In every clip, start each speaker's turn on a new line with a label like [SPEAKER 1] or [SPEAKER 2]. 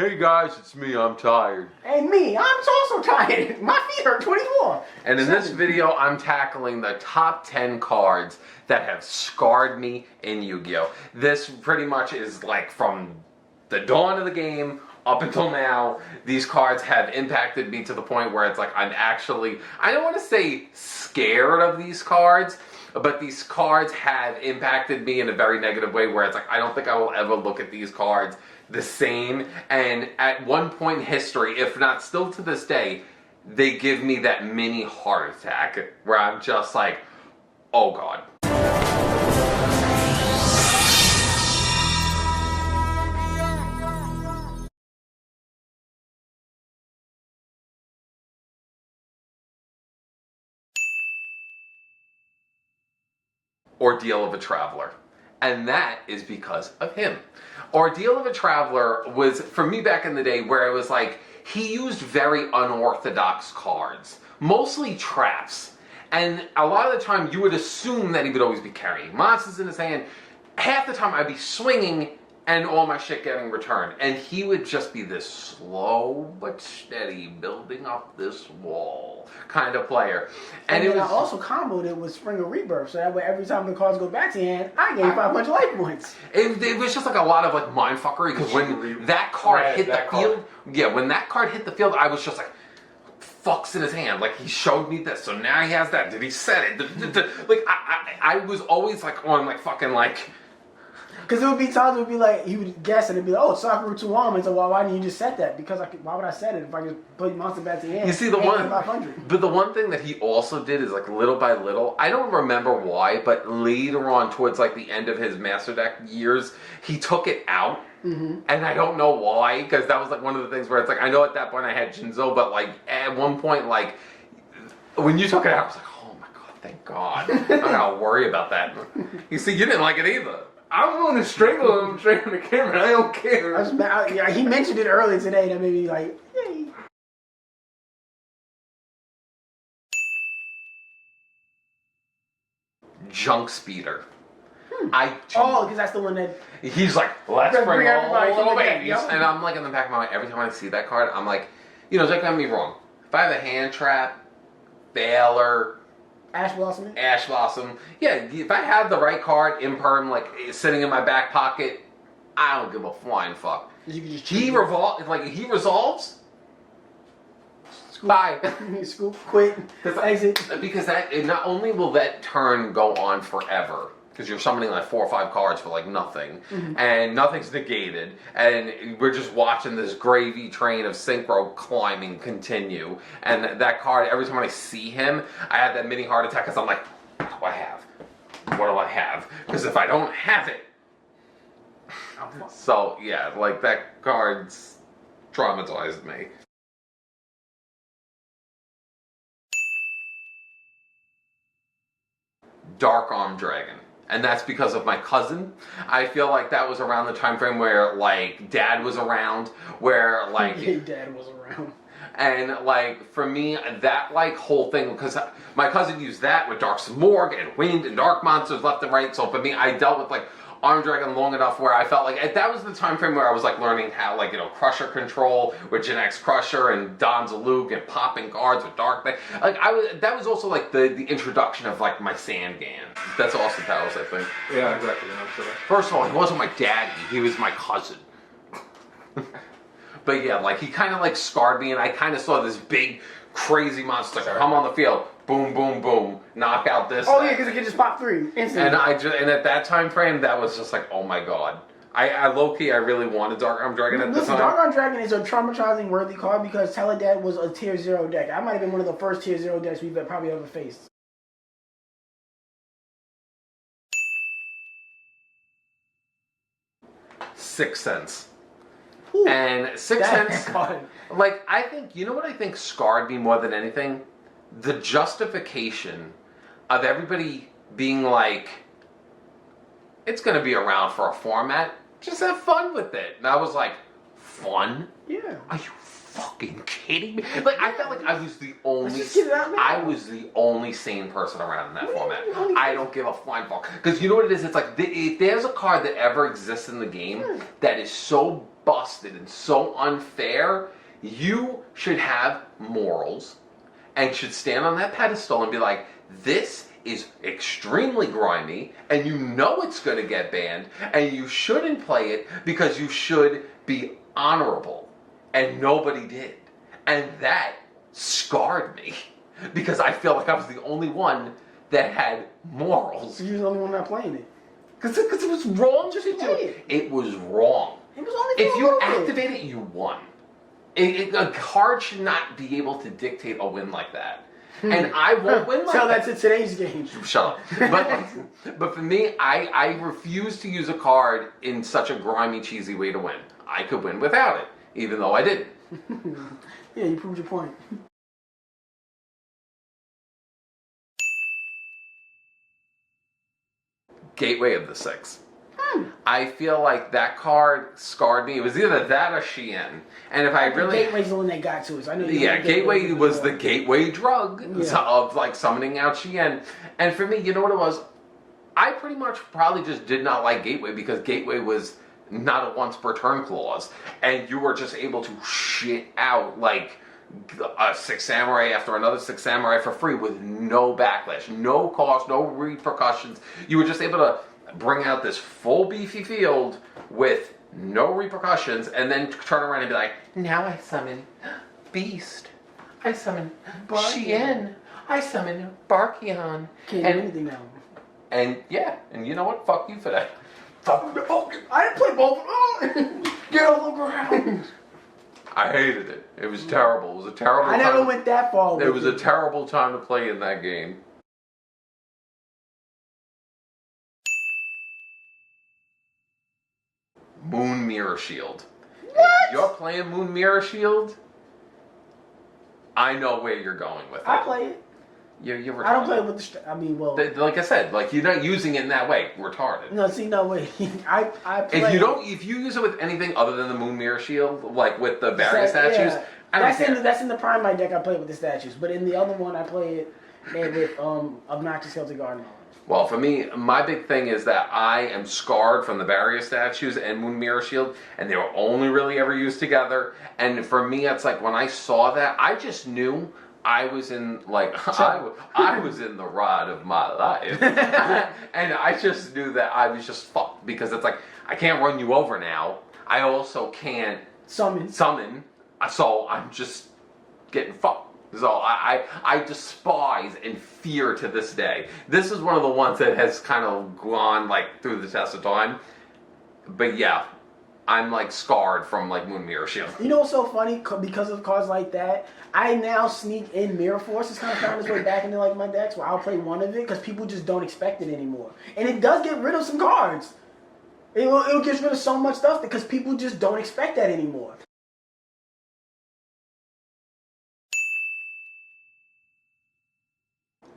[SPEAKER 1] Hey guys, it's me, I'm tired.
[SPEAKER 2] And me, I'm also tired. My feet hurt 24.
[SPEAKER 1] And in this video, I'm tackling the top 10 cards that have scarred me in Yu-Gi-Oh! This pretty much is like from the dawn of the game up until now, these cards have impacted me to the point where it's like I'm actually, I don't want to say scared of these cards, but these cards have impacted me in a very negative way where it's like I don't think I will ever look at these cards the same. And at one point in history, if not still to this day, they give me that mini heart attack where I'm just like, oh god. Ordeal of a Traveler. And that is because of him. Ordeal of a Traveler was, for me back in the day, where it was like, he used very unorthodox cards. Mostly traps. And a lot of the time, you would assume that he would always be carrying monsters in his hand. Half the time, I'd be swinging and all my shit getting returned. And he would just be this slow but steady, building up this wall kind of player.
[SPEAKER 2] And then I also comboed it with Spring of Rebirth, so that way every time the cards go back to your hand, I gain 500 life points.
[SPEAKER 1] It was just like a lot of like mindfuckery, because when that card hit the field, when that card hit the field, I was just like, fuck's in his hand. Like, he showed me this, so now he has that. Did he set it? Like, I was always like on like fucking like...
[SPEAKER 2] Because it would be times it would be like, he would guess and it'd be like, oh, it's Sakura 2 armor, so why didn't you just set that? Because why would I set it if I just put monster back to the hand?
[SPEAKER 1] You see, but the one thing that he also did is like little by little, I don't remember why, but later on towards like the end of his Master Deck years, he took it out. And I don't know why, because that was like one of the things where it's like, I know at that point I had Jinzo, but like at one point, like, when you took it out, I was like, oh my god, thank god. I'm not gonna worry about that. You see, you didn't like it either.
[SPEAKER 3] I'm going to strangle him straight on the camera. I don't care.
[SPEAKER 2] Yeah, he mentioned it earlier today. That made me like, yay.
[SPEAKER 1] Junk Speeder.
[SPEAKER 2] Because that's the one that...
[SPEAKER 1] He's like, let's bring all the babies.
[SPEAKER 2] Yep.
[SPEAKER 1] And I'm like, in the back of my mind, every time I see that card, I'm like, you know, don't get me wrong. If I have a hand trap, Baylor...
[SPEAKER 2] Ash Blossom?
[SPEAKER 1] Ash Blossom. Yeah, if I have the right card, Imperm, like, sitting in my back pocket, I don't give a flying fuck.
[SPEAKER 2] You can just
[SPEAKER 1] he resolves.
[SPEAKER 2] Scoop.
[SPEAKER 1] Bye.
[SPEAKER 2] Scoop, quit, exit.
[SPEAKER 1] Because not only will that turn go on forever, because you're summoning like 4 or 5 cards for like nothing, and nothing's negated, and we're just watching this gravy train of synchro climbing continue, and that card, every time I see him, I have that mini heart attack, because I'm like, what do I have? What do I have? Because if I don't have it... So, yeah, like, that card's traumatized me. Dark Arm Dragon. And that's because of my cousin. I feel like that was around the time frame where, like, Dad was around, where, like...
[SPEAKER 2] Hey, Dad was around.
[SPEAKER 1] And, like, for me, that, like, whole thing, because my cousin used that with Dark Smorg and Wind and Dark Monsters left and right, so for me, I dealt with, like, Arm Dragon long enough where I felt like, that was the time frame where I was, like, learning how, like, you know, Crusher control with Gen X Crusher and Don's Luke and popping cards with Dark Thing. Like, that was also, like, the introduction of, like, my Sandgan. That's Austin Powers, I think.
[SPEAKER 3] Yeah, exactly.
[SPEAKER 1] First of all, he wasn't my daddy, he was my cousin. But yeah, like, he kind of, like, scarred me, and I kind of saw this big, crazy monster come on the field, boom, boom, boom, knock out this.
[SPEAKER 2] Oh, yeah, because it can just pop 3 instantly.
[SPEAKER 1] And at that time frame, that was just like, oh my god. I low-key, I really wanted Dark Arm Dragon at the time.
[SPEAKER 2] Dark Arm Dragon is a traumatizing worthy card because Teledad was a tier 0 deck. I might have been one of the first tier 0 decks we've probably ever faced.
[SPEAKER 1] Sixth Sense.
[SPEAKER 2] Ooh,
[SPEAKER 1] and Sixth Sense, like, I think, you know what I think scarred me more than anything? The justification of everybody being like, it's going to be around for a format, just have fun with it. And I was like, fun?
[SPEAKER 2] Yeah.
[SPEAKER 1] Are you fucking kidding me? Like, I felt like I was the only...
[SPEAKER 2] I
[SPEAKER 1] was the only sane person around in that format. I don't give a flying fuck. Because you know what it is? It's like, if there's a card that ever exists in the game that is so busted and so unfair. You should have morals and should stand on that pedestal and be like, this is extremely grimy, and you know it's going to get banned, and you shouldn't play it because you should be honorable. And nobody did. And that scarred me because I feel like I was the only one that had morals.
[SPEAKER 2] You're the only one not playing it.
[SPEAKER 1] Because it was wrong
[SPEAKER 2] Just
[SPEAKER 1] to
[SPEAKER 2] play
[SPEAKER 1] do.
[SPEAKER 2] it.
[SPEAKER 1] It was wrong.
[SPEAKER 2] It was only
[SPEAKER 1] If
[SPEAKER 2] for a
[SPEAKER 1] you
[SPEAKER 2] little bit.
[SPEAKER 1] activate it, you won. A card should not be able to dictate a win like that. And I won't win like
[SPEAKER 2] So
[SPEAKER 1] that.
[SPEAKER 2] that's in today's game.
[SPEAKER 1] Shut up. But for me, I refuse to use a card in such a grimy, cheesy way to win. I could win without it, even though I didn't.
[SPEAKER 2] Yeah, you proved your point.
[SPEAKER 1] Gateway of the Six. I feel like that card scarred me. It was either that or Shein. And if I really...
[SPEAKER 2] Gateway's the one that got to us. I know.
[SPEAKER 1] Yeah, Gateway was the gateway drug
[SPEAKER 2] Yeah.
[SPEAKER 1] of like summoning out Shein. And for me, you know what it was? I pretty much probably just did not like Gateway because Gateway was not a once per turn clause. And you were just able to shit out like a Six Samurai after another Six Samurai for free with no backlash, no cost, no repercussions. You were just able to bring out this full beefy field with no repercussions and then turn around and be like, now I summon Beast. I summon Shein. I summon Barkion.
[SPEAKER 2] Can't do anything now.
[SPEAKER 1] And yeah, and you know what? Fuck you for that. Fuck you.
[SPEAKER 2] Oh, I didn't play both of them. Get on the ground.
[SPEAKER 1] I hated it. It was terrible. It was a terrible
[SPEAKER 2] I
[SPEAKER 1] time.
[SPEAKER 2] never went that far.
[SPEAKER 1] It was a terrible time to play in that game. Moon Mirror Shield.
[SPEAKER 2] What?
[SPEAKER 1] If you're playing Moon Mirror Shield, I know where you're going with it.
[SPEAKER 2] I play it.
[SPEAKER 1] You're retarded.
[SPEAKER 2] I don't play it with the. I mean, well.
[SPEAKER 1] Like I said, like you're not using it in that way. Retarded.
[SPEAKER 2] No, see, no way. I play.
[SPEAKER 1] If you use it with anything other than the Moon Mirror Shield, like with the barrier statues,
[SPEAKER 2] Yeah.
[SPEAKER 1] I don't care.
[SPEAKER 2] That's in the Prime deck. I play it with the statues, but in the other one, I play it with Obnoxious Celtic Garden.
[SPEAKER 1] Well, for me, my big thing is that I am scarred from the barrier statues and Moon Mirror Shield, and they were only really ever used together. And for me, it's like when I saw that, I just knew I was in like I was in the rod of my life, and I just knew that I was just fucked because it's like I can't run you over now. I also can't
[SPEAKER 2] Summon.
[SPEAKER 1] so I'm just getting fucked. So I despise and fear to this day. This is one of the ones that has kind of gone like through the test of time. But yeah, I'm like scarred from like Moon Mirror Shield.
[SPEAKER 2] You know what's so funny? Because of cards like that, I now sneak in Mirror Force. It's kind of found its way back into like my decks where I'll play one of it because people just don't expect it anymore. And it does get rid of some cards. It'll get rid of so much stuff because people just don't expect that anymore.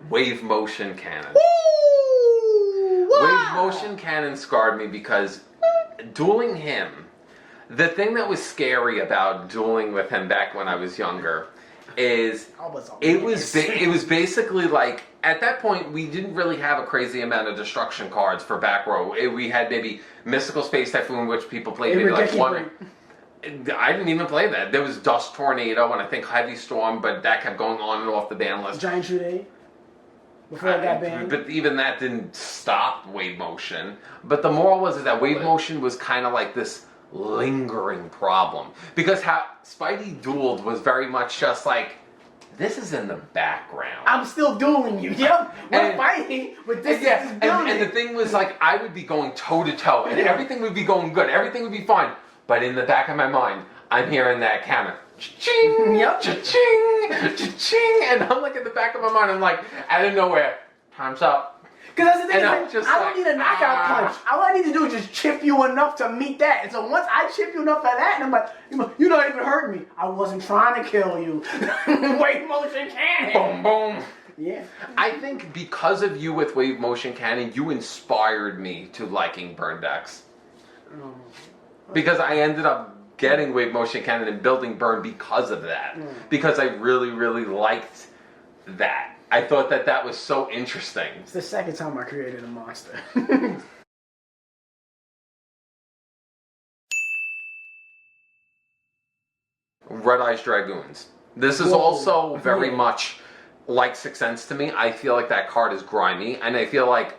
[SPEAKER 1] Wave Motion Cannon.
[SPEAKER 2] Woo!
[SPEAKER 1] Wave
[SPEAKER 2] Wow!
[SPEAKER 1] Motion Cannon scarred me because dueling him, the thing that was scary about dueling with him back when I was younger is it was basically like at that point we didn't really have a crazy amount of destruction cards for back row. We had maybe Mystical Space Typhoon, which people played maybe like one. I didn't even play that. There was Dust Tornado and I think Heavy Storm, but that kept going on and off the ban list.
[SPEAKER 2] Giant Shoot 8. Before it got banned.
[SPEAKER 1] But even that didn't stop Wave Motion. But the moral was that Wave Motion was kind of like this lingering problem. Because how Spidey dueled was very much just like, this is in the background.
[SPEAKER 2] I'm still dueling you. Yep. We're fighting, but this is
[SPEAKER 1] and the thing was like, I would be going toe to toe and everything would be going good. Everything would be fine. But in the back of my mind, I'm hearing that counter. Cha-ching,
[SPEAKER 2] Yep.
[SPEAKER 1] cha-ching, cha-ching, and I'm like in the back of my mind, I'm like, out of nowhere, time's up.
[SPEAKER 2] Because that's the thing,
[SPEAKER 1] And I'm
[SPEAKER 2] like,
[SPEAKER 1] just
[SPEAKER 2] I
[SPEAKER 1] like,
[SPEAKER 2] don't need a knockout punch. All I need to do is just chip you enough to meet that. And so once I chip you enough for that, and I'm like, you're not even hurting me. I wasn't trying to kill you. Wave Motion Cannon.
[SPEAKER 1] Boom, boom.
[SPEAKER 2] Yeah.
[SPEAKER 1] I think because of you with Wave Motion Cannon, you inspired me to liking burn decks. Because I ended up getting Wave Motion Cannon and building burn because of that. Because I really, really liked that. I thought that that was so interesting.
[SPEAKER 2] It's the second time I created a monster.
[SPEAKER 1] Red Eyes Dragoons. This is
[SPEAKER 2] Whoa.
[SPEAKER 1] also very
[SPEAKER 2] Yeah.
[SPEAKER 1] much like Sixth Sense to me. I feel like that card is grimy, and I feel like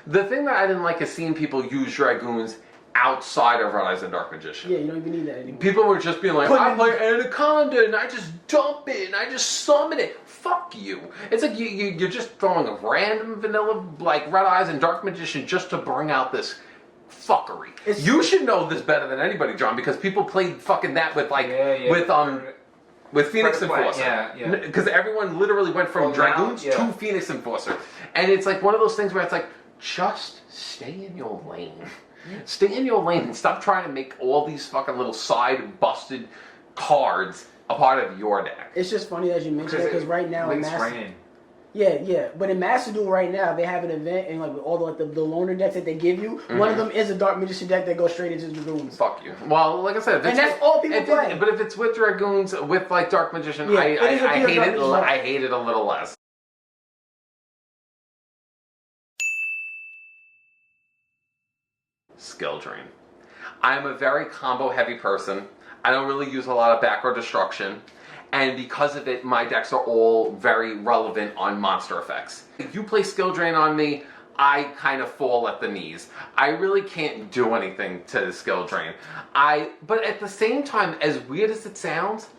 [SPEAKER 1] the thing that I didn't like is seeing people use Dragoons outside of Red Eyes and Dark Magician.
[SPEAKER 2] Yeah, you don't even need that anymore.
[SPEAKER 1] People were just being like, I play Anaconda and I just dump it and I just summon it. Fuck you. It's like you're just throwing a random vanilla like Red Eyes and Dark Magician just to bring out this fuckery. You should know this better than anybody, John, because people played fucking that with like with Phoenix Enforcer.
[SPEAKER 3] Yeah.
[SPEAKER 1] Because everyone literally went from Dragoons to Phoenix Enforcer. And it's like one of those things where it's like, just stay in your lane. Stay in your lane and stop trying to make all these fucking little side busted cards a part of your deck.
[SPEAKER 2] It's just funny that you mentioned that because right now in Master, but in Master Duel right now they have an event and like with all the loner decks that they give you, one of them is a Dark Magician deck that goes straight into Dragoons.
[SPEAKER 1] Fuck you. Well, like I said,
[SPEAKER 2] and that's all people play.
[SPEAKER 1] But if it's with Dragoons with like Dark Magician, I hate it a little less. Skill Drain. I'm a very combo heavy person. I don't really use a lot of back row destruction. And because of it, my decks are all very relevant on monster effects. If you play Skill Drain on me, I kind of fall at the knees. I really can't do anything to Skill Drain. But at the same time, as weird as it sounds,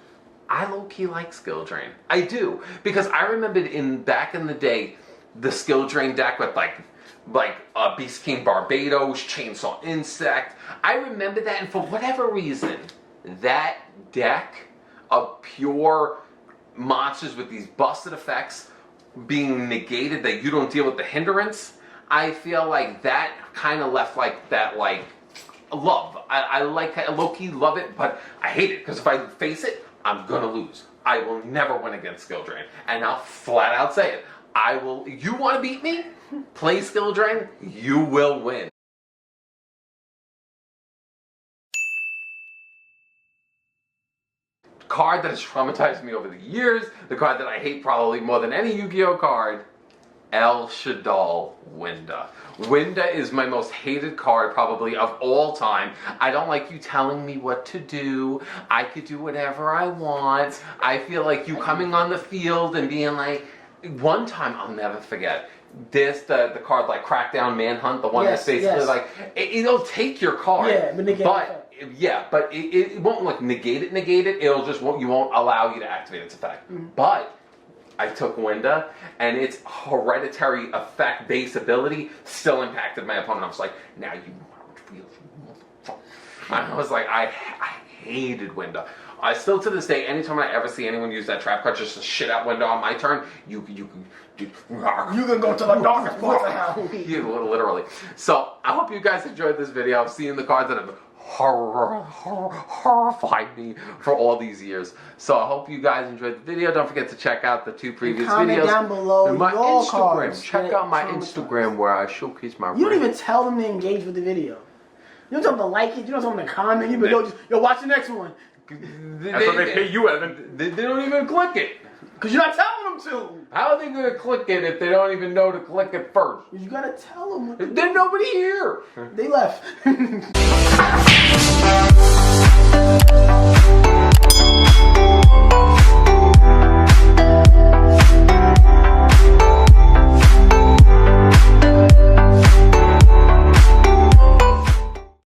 [SPEAKER 1] I low-key like Skill Drain. I do. Because I remembered back in the day, the Skill Drain deck with like Beast King Barbados, Chainsaw Insect. I remember that, and for whatever reason, that deck of pure monsters with these busted effects being negated, that you don't deal with the hindrance, I feel like that kind of left like that like love. I low-key love it, but I hate it, because if I face it, I'm gonna lose. I will never win against Skill Drain, and I'll flat out say it. You want to beat me? Play Skill Drain, you will win. Card that has traumatized me over the years, the card that I hate probably more than any Yu-Gi-Oh card, El Shadal Winda. Winda is my most hated card probably of all time. I don't like you telling me what to do. I could do whatever I want. I feel like you coming on the field and being like, one time I'll never forget. The card like Crackdown Manhunt, the one that's basically like it'll take your card, but it won't like negate it. It'll just you won't allow you to activate its effect. But I took Winda, and its hereditary effect base ability still impacted my opponent. I was like, now you feel. I was like, I hated Winda. I still to this day, anytime I ever see anyone use that trap card just to shit out Winda on my turn, you can
[SPEAKER 2] go to the darkest parts of hell.
[SPEAKER 1] Literally. So I hope you guys enjoyed this video. I've seen the cards that have horrified me for all these years. So I hope you guys enjoyed the video. Don't forget to check out the 2 previous
[SPEAKER 2] comment
[SPEAKER 1] videos.
[SPEAKER 2] down below
[SPEAKER 1] and my
[SPEAKER 2] your
[SPEAKER 1] Instagram.
[SPEAKER 2] cards.
[SPEAKER 1] Check out my Instagram where I showcase my.
[SPEAKER 2] You don't even tell them to engage with the video. You don't tell them to like it. You don't tell them to comment. You yo, watch the next one.
[SPEAKER 3] That's what they pay you, Evan.
[SPEAKER 1] They don't even click it.
[SPEAKER 2] Because you're not telling them to.
[SPEAKER 1] How are they going to click it if they don't even know to click it first?
[SPEAKER 2] You gotta tell them.
[SPEAKER 1] There's nobody here.
[SPEAKER 2] They left.